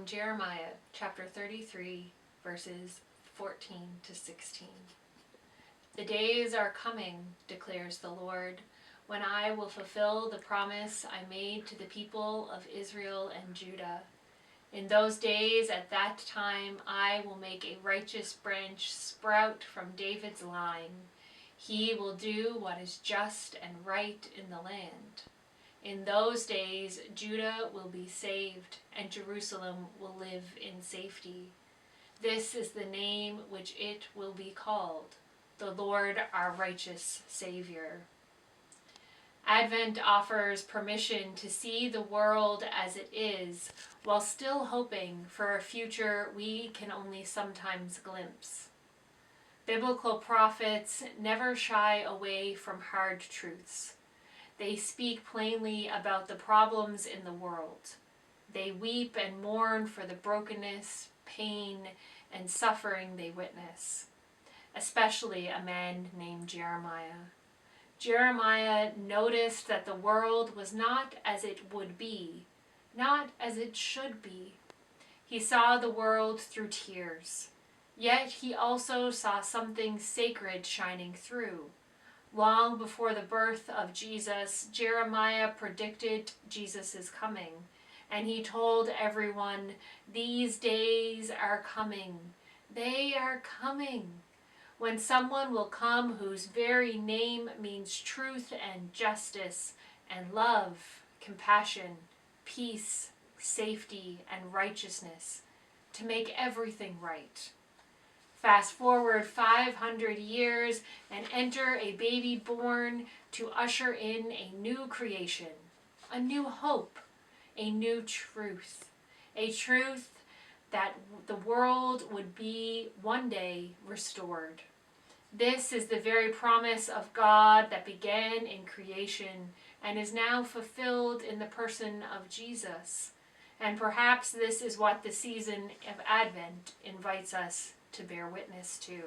Jeremiah chapter 33, verses 14 to 16. The days are coming, declares the Lord, when I will fulfill the promise I made to the people of Israel and Judah. In those days, at that time, I will make a righteous branch sprout from David's line. He will do what is just and right in the land. In those days, Judah will be saved, and Jerusalem will live in safety. This is the name which it will be called, the Lord our righteous Savior. Advent offers permission to see the world as it is, while still hoping for a future we can only sometimes glimpse. Biblical prophets never shy away from hard truths. They speak plainly about the problems in the world. They weep and mourn for the brokenness, pain, and suffering they witness, especially a man named Jeremiah. Jeremiah noticed that the world was not as it would be, not as it should be. He saw the world through tears, yet he also saw something sacred shining through. Long before the birth of Jesus, Jeremiah predicted Jesus' coming, and he told everyone, "These days are coming. They are coming, when someone will come whose very name means truth and justice and love, compassion, peace, safety, and righteousness, to make everything right." Fast forward 500 years and enter a baby born to usher in a new creation, a new hope, a new truth, a truth that the world would be one day restored. This is the very promise of God that began in creation and is now fulfilled in the person of Jesus. And perhaps this is what the season of Advent invites us to bear witness to.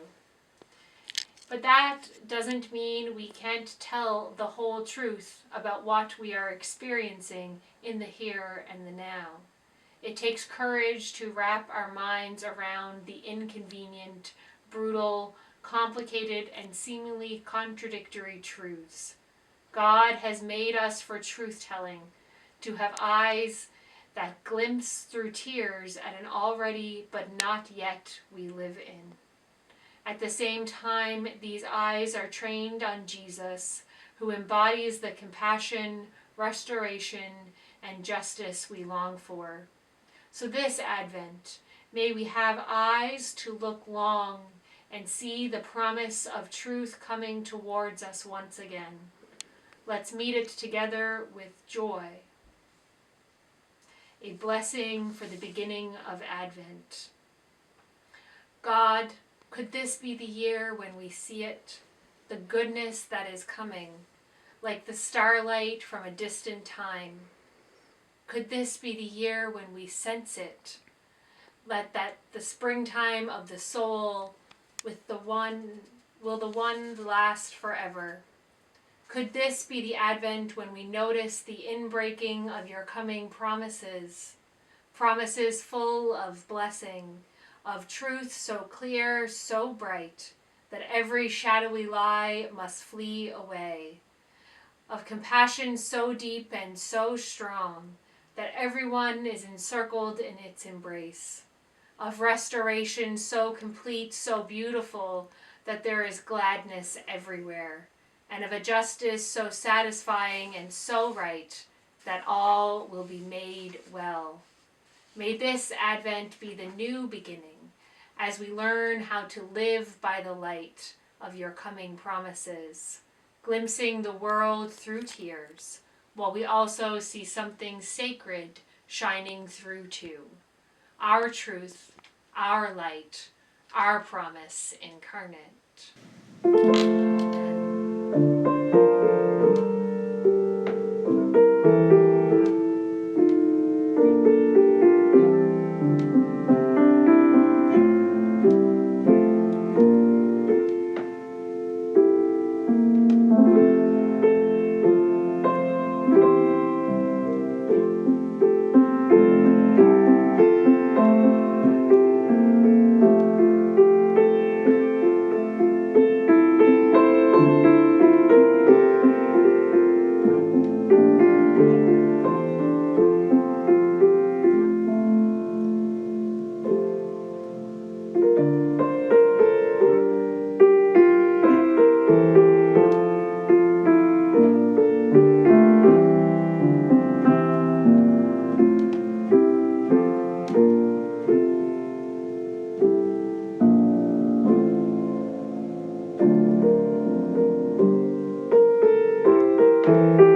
But that doesn't mean we can't tell the whole truth about what we are experiencing in the here and the now. It takes courage to wrap our minds around the inconvenient, brutal, complicated, and seemingly contradictory truths. God has made us for truth-telling, to have eyes that glimpse through tears at an already but not yet we live in. At the same time, these eyes are trained on Jesus, who embodies the compassion, restoration, and justice we long for. So this Advent, may we have eyes to look long and see the promise of truth coming towards us once again. Let's meet it together with joy. A blessing for the beginning of Advent. God, could this be the year when we see it, the goodness that is coming, like the starlight from a distant time? Could this be the year when we sense it? Let that the springtime of the soul with the one last forever? Could this be the Advent when we notice the inbreaking of your coming promises? Promises full of blessing, of truth so clear, so bright, that every shadowy lie must flee away. Of compassion so deep and so strong, that everyone is encircled in its embrace. Of restoration so complete, so beautiful, that there is gladness everywhere. And of a justice so satisfying and so right, that all will be made well. May this Advent be the new beginning, as we learn how to live by the light of your coming promises, glimpsing the world through tears, while we also see something sacred shining through too. Our truth, our light, our promise incarnate. Bye.